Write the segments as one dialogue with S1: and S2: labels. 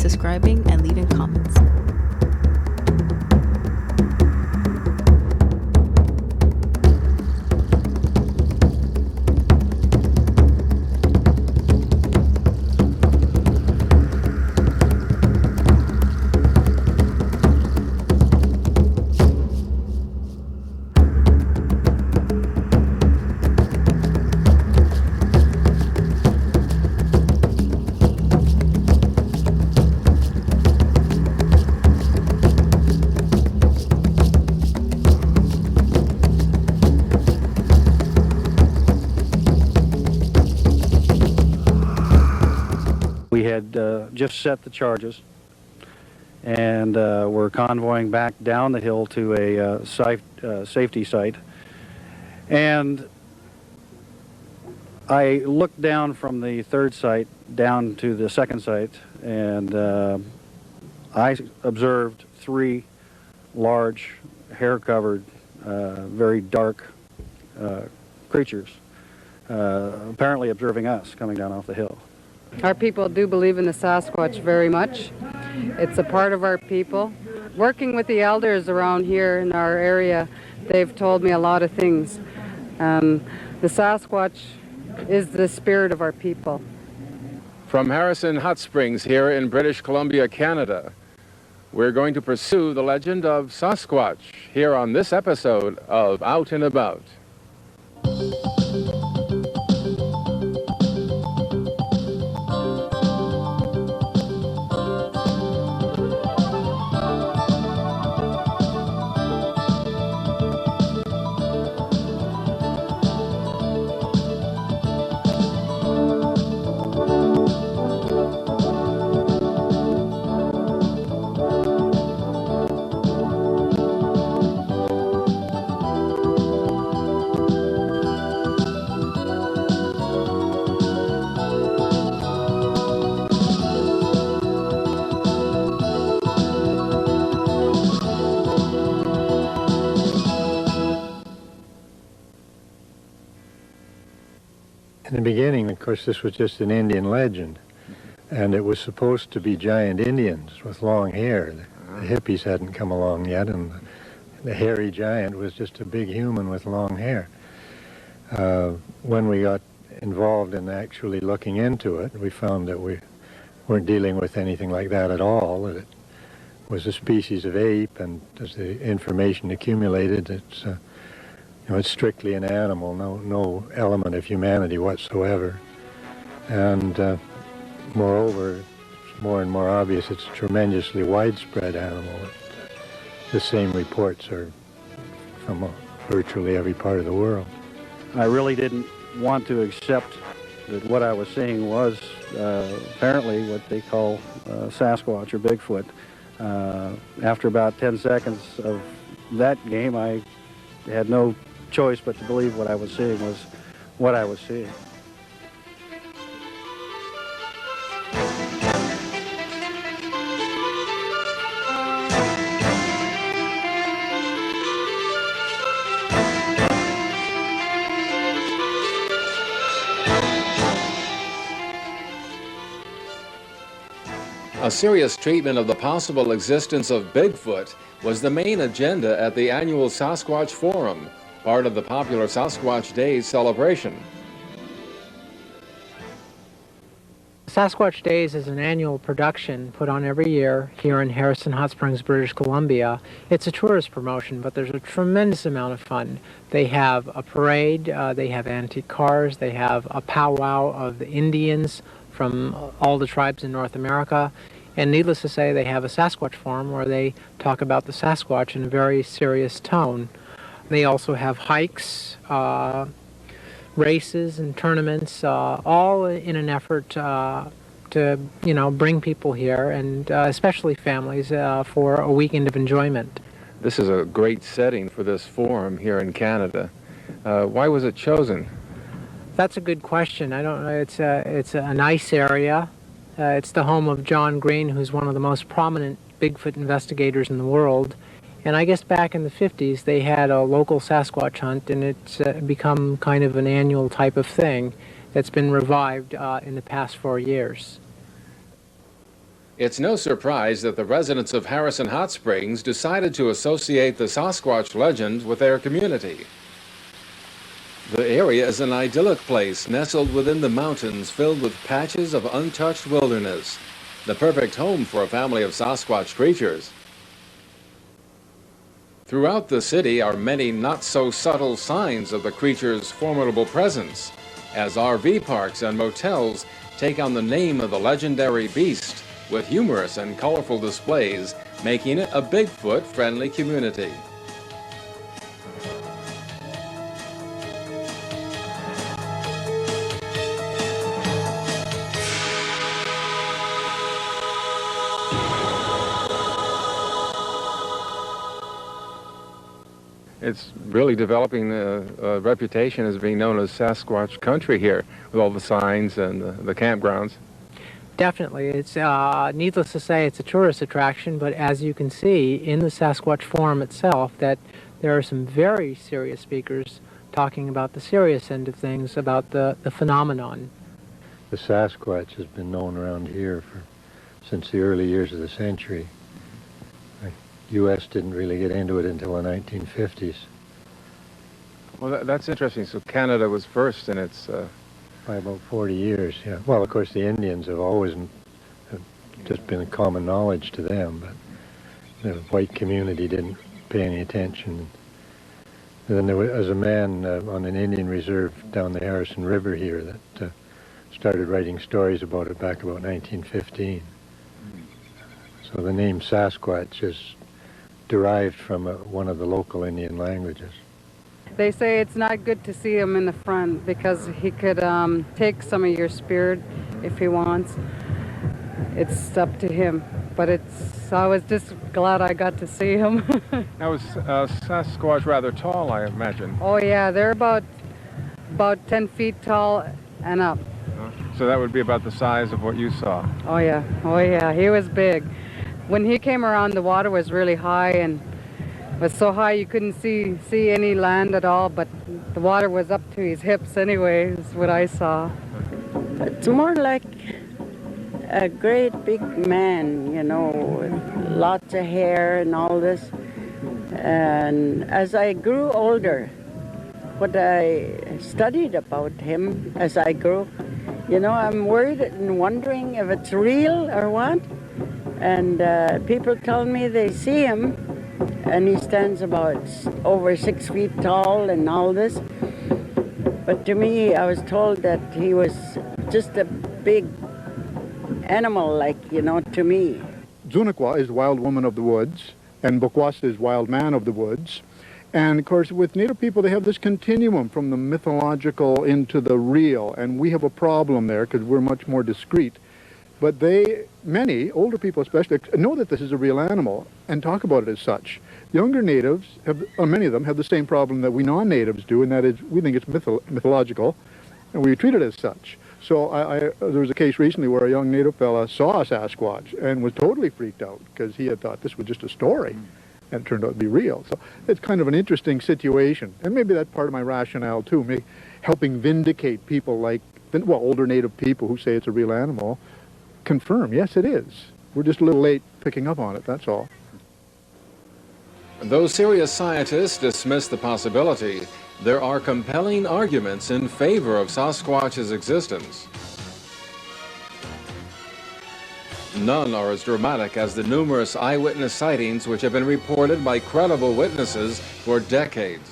S1: subscribing, and leaving comments.
S2: We had just set the charges, and we're convoying back down the hill to a safety site. And I looked down from the third site down to the second site, and I observed three large, hair-covered, very dark creatures, apparently observing us coming down off the hill.
S3: Our people do believe in the Sasquatch very much. It's a part of our people. Working with the elders around here in our area, they've told me a lot of things. The Sasquatch is the spirit of our people.
S4: From Harrison Hot Springs here in British Columbia, Canada, we're going to pursue the legend of Sasquatch here on this episode of Out and About.
S5: In the beginning, of course, this was just an Indian legend, and it was supposed to be giant Indians with long hair. The hippies hadn't come along yet, and the hairy giant was just a big human with long hair. When we got involved in actually looking into it, we found that we weren't dealing with anything like that at all, that it was a species of ape, and as the information accumulated, it's strictly an animal, no element of humanity whatsoever. And moreover, it's more and more obvious it's a tremendously widespread animal. The same reports are from virtually every part of the world.
S2: I really didn't want to accept that what I was seeing was apparently what they call Sasquatch or Bigfoot. After about 10 seconds of that game, I had no choice but to believe what I was seeing was what I was seeing.
S4: A serious treatment of the possible existence of Bigfoot was the main agenda at the annual Sasquatch Forum, part of the popular Sasquatch Days celebration.
S6: Sasquatch Days is an annual production put on every year here in Harrison Hot Springs, British Columbia. It's a tourist promotion, but there's a tremendous amount of fun. They have a parade, they have antique cars, they have a powwow of the Indians from all the tribes in North America, and needless to say, they have a Sasquatch forum where they talk about the Sasquatch in a very serious tone. They also have hikes, races and tournaments, all in an effort to bring people here, and especially families, for a weekend of enjoyment.
S4: This is a great setting for this forum here in Canada. Why was it chosen?
S6: That's a good question. I don't know. It's a nice area. It's the home of John Green, who's one of the most prominent Bigfoot investigators in the world. And I guess back in the 50s, they had a local Sasquatch hunt, and it's become kind of an annual type of thing that's been revived in the past 4 years.
S4: It's no surprise that the residents of Harrison Hot Springs decided to associate the Sasquatch legend with their community. The area is an idyllic place nestled within the mountains filled with patches of untouched wilderness, the perfect home for a family of Sasquatch creatures. Throughout the city are many not-so-subtle signs of the creature's formidable presence, as RV parks and motels take on the name of the legendary beast with humorous and colorful displays, making it a Bigfoot-friendly community.
S7: It's really developing a reputation as being known as Sasquatch country here, with all the signs and the campgrounds.
S6: Definitely. It's needless to say, it's a tourist attraction, but as you can see in the Sasquatch Forum itself, that there are some very serious speakers talking about the serious end of things, about the phenomenon.
S5: The Sasquatch has been known around here since the early years of the century. The U.S. didn't really get into it until the 1950s.
S7: Well, that's interesting. So Canada was first in its...
S5: By about 40 years, yeah. Well, of course, the Indians have always have just been a common knowledge to them, but the white community didn't pay any attention. And then there was a man on an Indian reserve down the Harrison River here that started writing stories about it back about 1915. So the name Sasquatch is derived from one of the local Indian languages.
S3: They say it's not good to see him in the front because he could take some of your spirit if he wants. It's up to him. But I was just glad I got to see him.
S7: Now, is Sasquatch rather tall, I imagine?
S3: Oh yeah, they're about 10 feet tall and up.
S7: So that would be about the size of what you saw.
S3: Oh yeah, he was big. When he came around, the water was really high and was so high you couldn't see any land at all, but the water was up to his hips anyway, is what I saw.
S8: It's more like a great big man, you know, with lots of hair and all this. And as I grew older, what I studied about him as I grew, you know, I'm worried and wondering if it's real or what. And people tell me they see him, and he stands about over 6 feet tall and all this. But to me, I was told that he was just a big animal, like, you know, to me.
S9: Zunaqua is wild woman of the woods, and Bokwasa is wild man of the woods. And of course, with Native people, they have this continuum from the mythological into the real, and we have a problem there because we're much more discreet. But many, older people especially, know that this is a real animal and talk about it as such. Younger natives, many of them, have the same problem that we non-natives do, and that is we think it's mythological, and we treat it as such. So there was a case recently where a young native fella saw a Sasquatch and was totally freaked out because he had thought this was just a story, and it turned out to be real. So it's kind of an interesting situation, and maybe that's part of my rationale too, helping vindicate people like, well, older native people who say it's a real animal, confirm, yes, it is. We're just a little late picking up on it, that's all.
S4: Though serious scientists dismiss the possibility, there are compelling arguments in favor of Sasquatch's existence. None are as dramatic as the numerous eyewitness sightings which have been reported by credible witnesses for decades.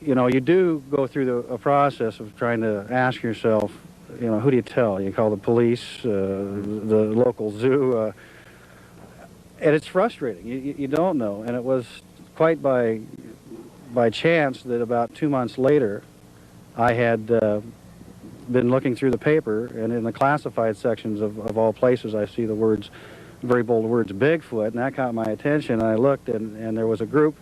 S2: You know, you do go through a process of trying to ask yourself, you know, who do you tell? You call the police, the local zoo, and it's frustrating. You don't know. And it was quite by chance that about 2 months later, I had been looking through the paper, and in the classified sections of all places, I see the words, very bold words, Bigfoot, and that caught my attention. And I looked, and there was a group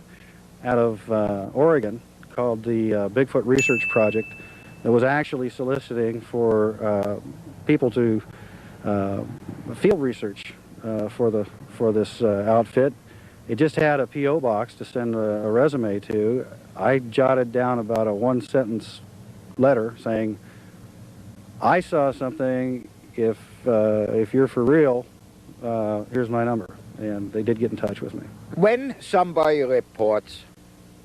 S2: out of Oregon called the Bigfoot Research Project that was actually soliciting for people to field research for this outfit. It just had a P.O. box to send a resume to. I jotted down about a one-sentence letter saying, I saw something. If you're for real, here's my number. And they did get in touch with me.
S10: When somebody reports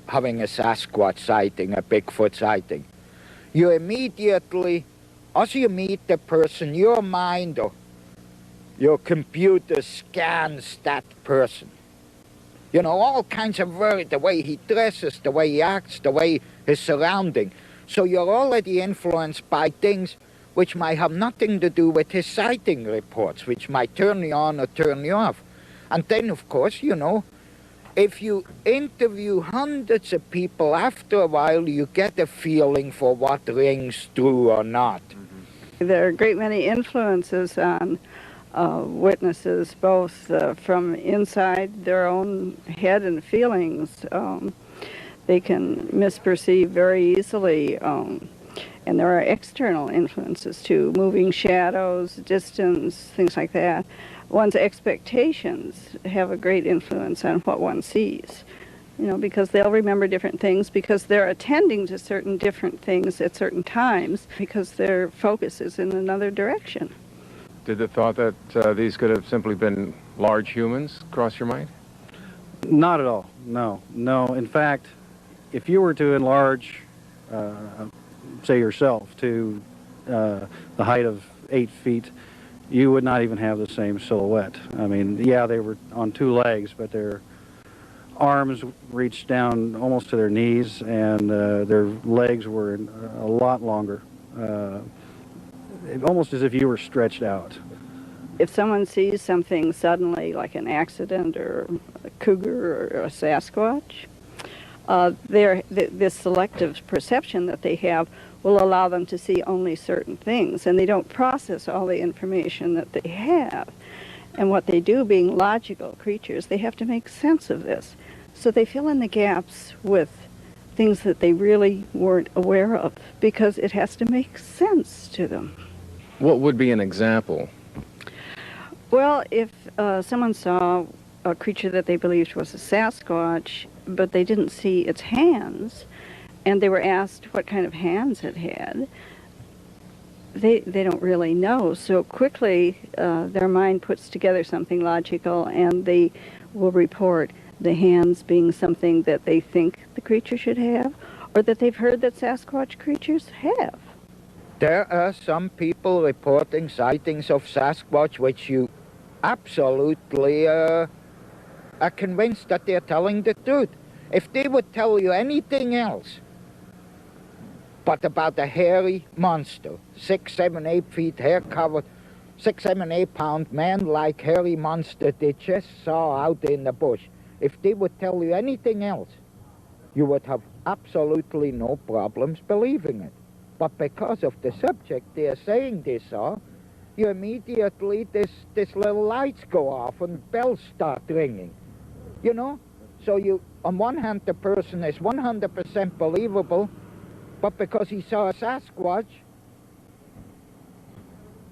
S10: having a Sasquatch sighting, a Bigfoot sighting, you immediately, as you meet the person, your mind or your computer scans that person. You know, all kinds of the way he dresses, the way he acts, the way his surrounding. So you're already influenced by things which might have nothing to do with his sighting reports, which might turn you on or turn you off. And then, of course, you know, if you interview hundreds of people, after a while you get a feeling for what rings true or not.
S11: There are a great many influences on witnesses, both from inside their own head and feelings. They can misperceive very easily, and there are external influences too, moving shadows, distance, things like that. One's expectations have a great influence on what one sees, you know, because they'll remember different things because they're attending to certain different things at certain times because their focus is in another direction.
S7: Did the thought that these could have simply been large humans cross your mind?
S2: Not at all. No. In fact, if you were to enlarge, say yourself, to the height of 8 feet, you would not even have the same silhouette. I mean, yeah, they were on 2 legs, but their arms reached down almost to their knees, and their legs were a lot longer, almost as if you were stretched out.
S11: If someone sees something suddenly, like an accident or a cougar or a Sasquatch, this selective perception that they have will allow them to see only certain things, and they don't process all the information that they have. And what they do, being logical creatures, they have to make sense of this. So they fill in the gaps with things that they really weren't aware of, because it has to make sense to them.
S4: What would be an example?
S11: Well, if someone saw a creature that they believed was a Sasquatch, but they didn't see its hands, and they were asked what kind of hands it had, they don't really know. So quickly their mind puts together something logical, and they will report the hands being something that they think the creature should have, or that they've heard that Sasquatch creatures have.
S10: There are some people reporting sightings of Sasquatch which you absolutely are convinced that they're telling the truth. If they would tell you anything else but about a hairy monster, 6, 7, 8 feet, hair-covered, 6, 7, 8 pound man-like hairy monster they just saw out in the bush, if they would tell you anything else, you would have absolutely no problems believing it. But because of the subject they're saying they saw, you immediately, this little lights go off and bells start ringing, you know? So you, on one hand, the person is 100% believable, but because he saw a Sasquatch,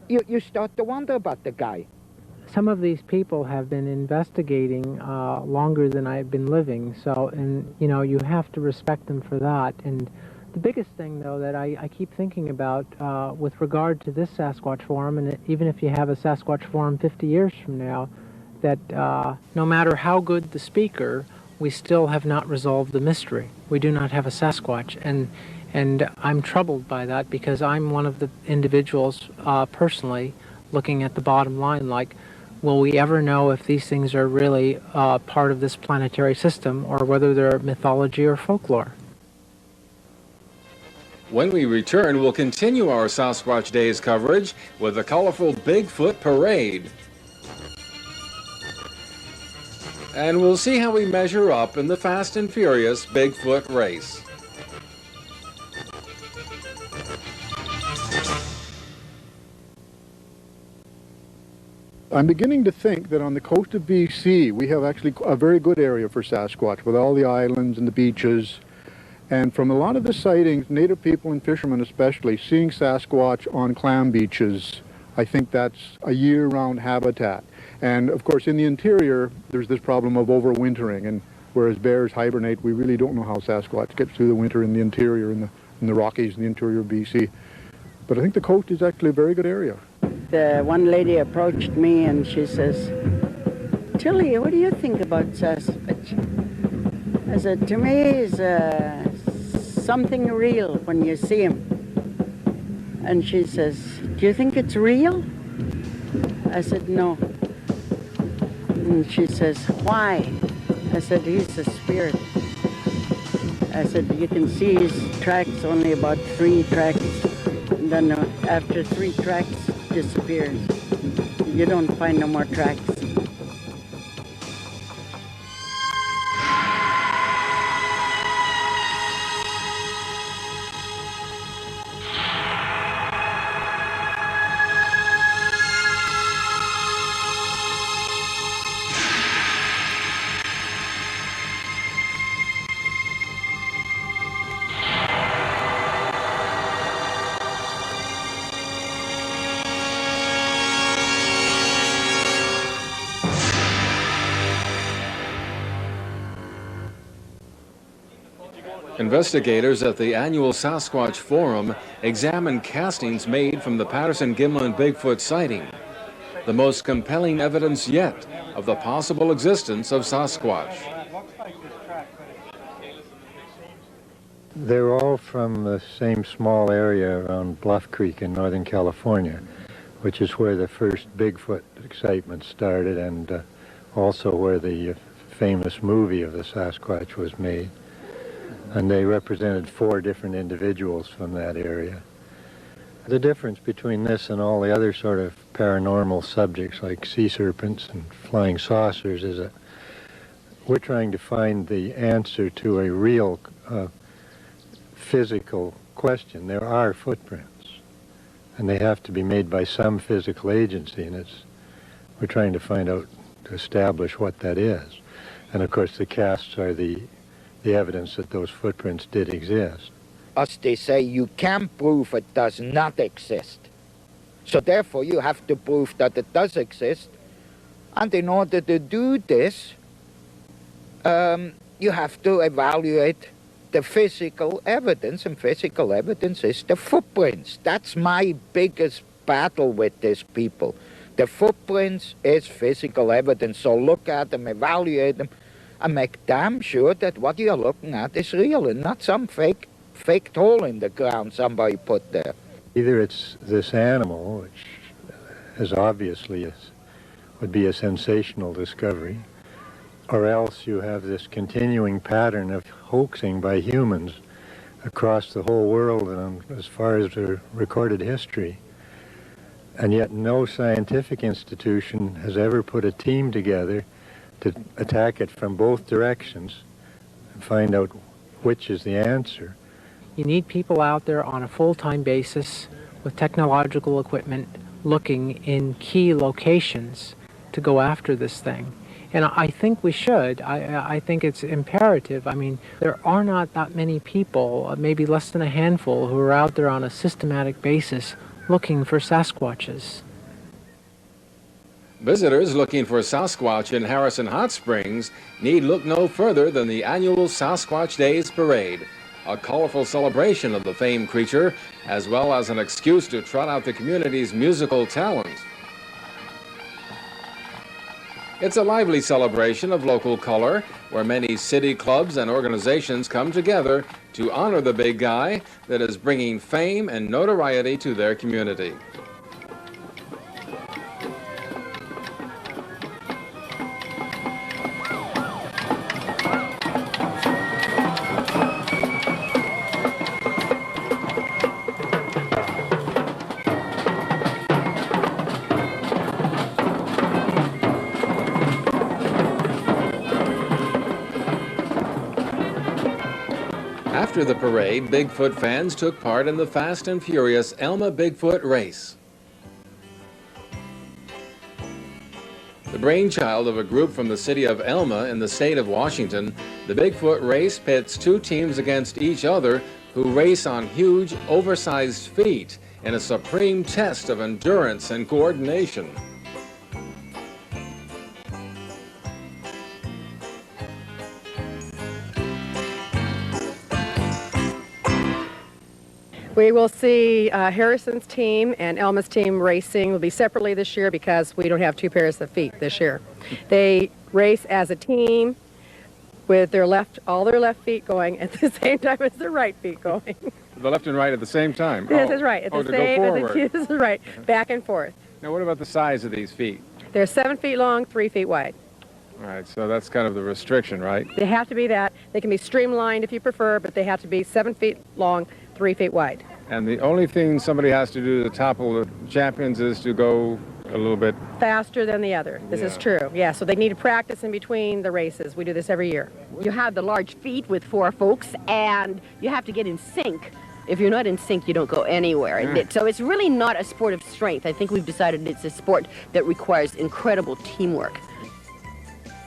S10: you start to wonder about the guy.
S6: Some of these people have been investigating longer than I've been living, so, and you know, you have to respect them for that. And the biggest thing, though, that I keep thinking about with regard to this Sasquatch Forum, and even if you have a Sasquatch Forum 50 years from now, that no matter how good the speaker, we still have not resolved the mystery. We do not have a Sasquatch, and I'm troubled by that, because I'm one of the individuals personally looking at the bottom line, like, will we ever know if these things are really part of this planetary system, or whether they're mythology or folklore?
S4: When we return, we'll continue our Sasquatch Days coverage with the colorful Bigfoot Parade. And we'll see how we measure up in the Fast and Furious Bigfoot race.
S9: I'm beginning to think that on the coast of BC, we have actually a very good area for Sasquatch, with all the islands and the beaches. And from a lot of the sightings, native people and fishermen especially, seeing Sasquatch on clam beaches, I think that's a year-round habitat. And of course, in the interior, there's this problem of overwintering, and whereas bears hibernate, we really don't know how Sasquatch gets through the winter in the interior, in the Rockies, in the interior of BC. But I think the coast is actually a very good area.
S8: The one lady approached me and she says, Tilly, what do you think about Sasquatch? I said, to me, it's something real when you see him. And she says, do you think it's real? I said, no. And she says, why? I said, he's a spirit. I said, you can see his tracks, only about 3 tracks. And then after 3 tracks, disappears. You don't find no more tracks.
S4: Investigators at the annual Sasquatch Forum examined castings made from the Patterson-Gimlin Bigfoot sighting, the most compelling evidence yet of the possible existence of Sasquatch.
S5: They're all from the same small area around Bluff Creek in Northern California, which is where the first Bigfoot excitement started, and also where the famous movie of the Sasquatch was made. And they represented 4 different individuals from that area. The difference between this and all the other sort of paranormal subjects like sea serpents and flying saucers is that we're trying to find the answer to a real physical question. There are footprints, and they have to be made by some physical agency, and we're trying to find out, to establish what that is. And of course the casts are the evidence that those footprints did exist.
S10: As they say, you can't prove it does not exist. So therefore you have to prove that it does exist. And in order to do this, you have to evaluate the physical evidence, and physical evidence is the footprints. That's my biggest battle with these people. The footprints is physical evidence, so look at them, evaluate them, and make damn sure that what you're looking at is real and not some faked hole in the ground somebody put there.
S5: Either it's this animal, which is obviously would be a sensational discovery, or else you have this continuing pattern of hoaxing by humans across the whole world and as far as the recorded history. And yet no scientific institution has ever put a team together to attack it from both directions and find out which is the answer.
S6: You need people out there on a full-time basis with technological equipment looking in key locations to go after this thing. And I think we should. I think it's imperative. I mean, there are not that many people, maybe less than a handful, who are out there on a systematic basis looking for Sasquatches.
S4: Visitors looking for Sasquatch in Harrison Hot Springs need look no further than the annual Sasquatch Days Parade, a colorful celebration of the famed creature, as well as an excuse to trot out the community's musical talent. It's a lively celebration of local color, where many city clubs and organizations come together to honor the big guy that is bringing fame and notoriety to their community. After the parade, Bigfoot fans took part in the Fast and Furious Elma Bigfoot race. The brainchild of a group from the city of Elma in the state of Washington, the Bigfoot race pits 2 teams against each other who race on huge, oversized feet in a supreme test of endurance and coordination.
S12: We will see Harrison's team and Elma's team racing will be separately this year because we don't have two pairs of feet this year. They race as a team with all their left feet going at the same time as their right feet going.
S7: The left and right at the same time?
S12: This is right. At the
S7: to
S12: same,
S7: go forward.
S12: this is right. Back and forth.
S7: Now, what about the size of these feet?
S12: They're 7 feet long, 3 feet wide.
S7: All right, so that's kind of the restriction, right?
S12: They have to be that. They can be streamlined if you prefer, but they have to be 7 feet long, 3 feet wide.
S7: And the only thing somebody has to do to topple the champions is to go a little bit
S12: faster than the other. This is true. Yeah, so they need to practice in between the races. We do this every year.
S13: You have the large feet with 4 folks, and you have to get in sync. If you're not in sync, you don't go anywhere. So it's really not a sport of strength. I think we've decided it's a sport that requires incredible teamwork.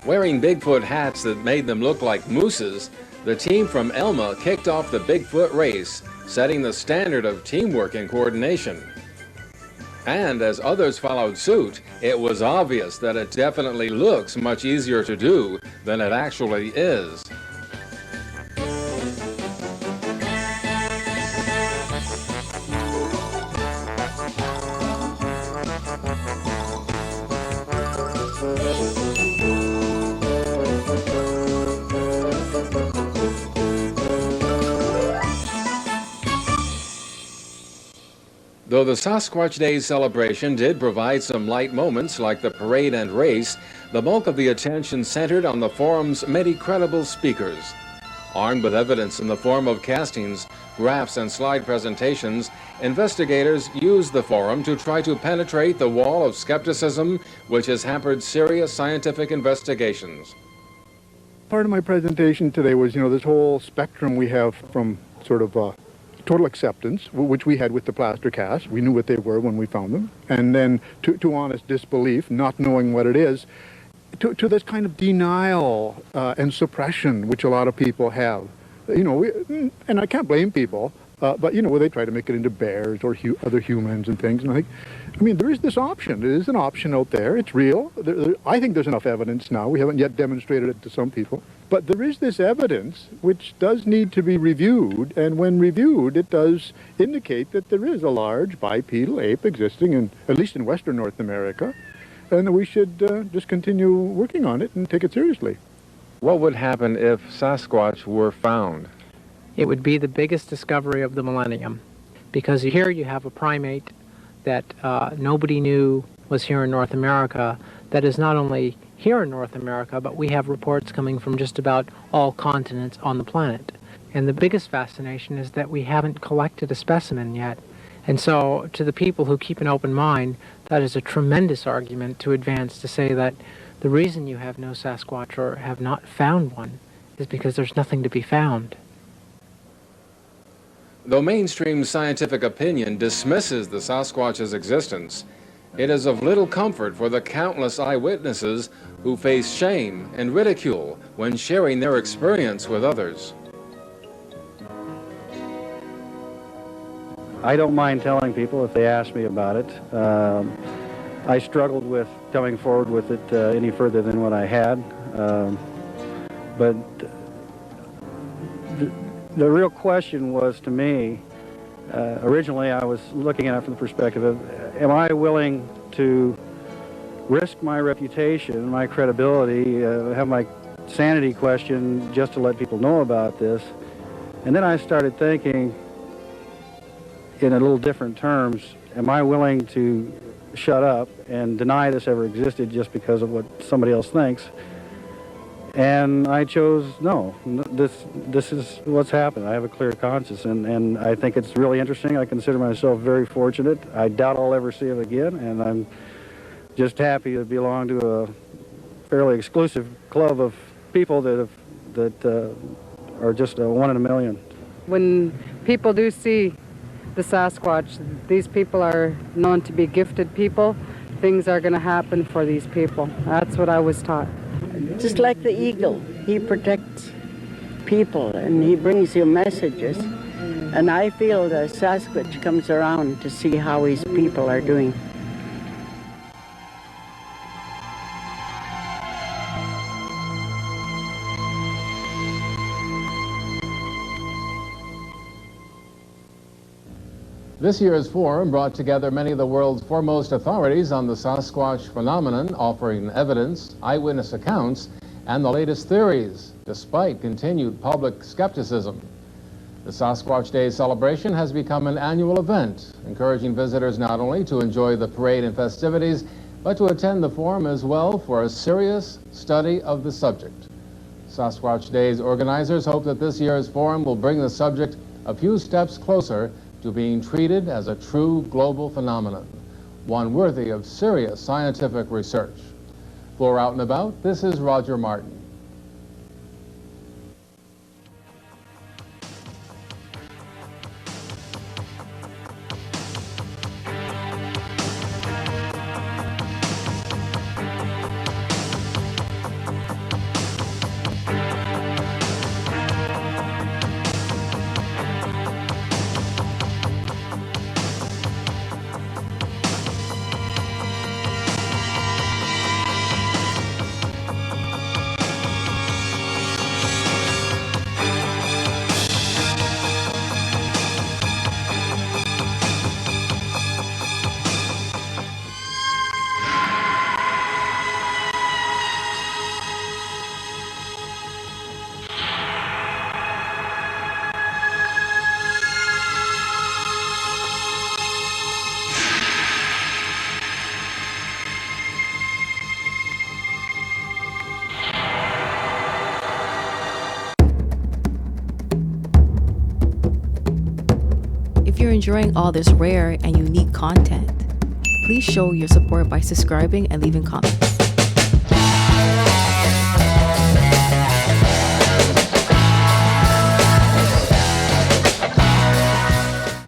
S4: Wearing Bigfoot hats that made them look like mooses, the team from Elma kicked off the Bigfoot race, setting the standard of teamwork and coordination. And as others followed suit, it was obvious that it definitely looks much easier to do than it actually is. Though the Sasquatch Day celebration did provide some light moments like the parade and race, the bulk of the attention centered on the forum's many credible speakers. Armed with evidence in the form of castings, graphs, and slide presentations, investigators used the forum to try to penetrate the wall of skepticism which has hampered serious scientific investigations.
S9: Part of my presentation today was, this whole spectrum we have from sort of total acceptance, which we had with the plaster cast. We knew what they were when we found them. And then to honest disbelief, not knowing what it is, to this kind of denial and suppression, which a lot of people have. And I can't blame people, but, where they try to make it into bears or other humans and things. And there is this option. There is an option out there. It's real. I think there's enough evidence now. We haven't yet demonstrated it to some people. But there is this evidence which does need to be reviewed, and when reviewed, it does indicate that there is a large bipedal ape existing, at least in Western North America, and that we should just continue working on it and take it seriously.
S7: What would happen if Sasquatch were found?
S6: It would be the biggest discovery of the millennium, because here you have a primate that nobody knew was here in North America, that is not only here in North America, but we have reports coming from just about all continents on the planet. And the biggest fascination is that we haven't collected a specimen yet. And so to the people who keep an open mind, that is a tremendous argument to advance to say that the reason you have no Sasquatch or have not found one is because there's nothing to be found.
S4: Though mainstream scientific opinion dismisses the Sasquatch's existence, it is of little comfort for the countless eyewitnesses who face shame and ridicule when sharing their experience with others.
S2: I don't mind telling people if they ask me about it. I struggled with coming forward with it any further than what I had. But the real question was, to me, originally I was looking at it from the perspective of, am I willing to risk my reputation, my credibility, have my sanity questioned just to let people know about this? And then I started thinking in a little different terms, am I willing to shut up and deny this ever existed just because of what somebody else thinks? And I chose no. This is what's happened. I have a clear conscience, and I think it's really interesting. I consider myself very fortunate. I doubt I'll ever see it again, and I'm just happy to belong to a fairly exclusive club of people that are just a one in a million.
S3: When people do see the Sasquatch, these people are known to be gifted people. Things are going to happen for these people. That's what I was taught.
S8: Just like the eagle, he protects people and he brings you messages. And I feel the Sasquatch comes around to see how his people are doing.
S4: This year's forum brought together many of the world's foremost authorities on the Sasquatch phenomenon, offering evidence, eyewitness accounts, and the latest theories, despite continued public skepticism. The Sasquatch Day celebration has become an annual event, encouraging visitors not only to enjoy the parade and festivities, but to attend the forum as well for a serious study of the subject. Sasquatch Day's organizers hope that this year's forum will bring the subject a few steps closer to being treated as a true global phenomenon, one worthy of serious scientific research. For Out and About, this is Roger Martin.
S1: If you're enjoying all this rare and unique content, please show your support by subscribing and leaving comments.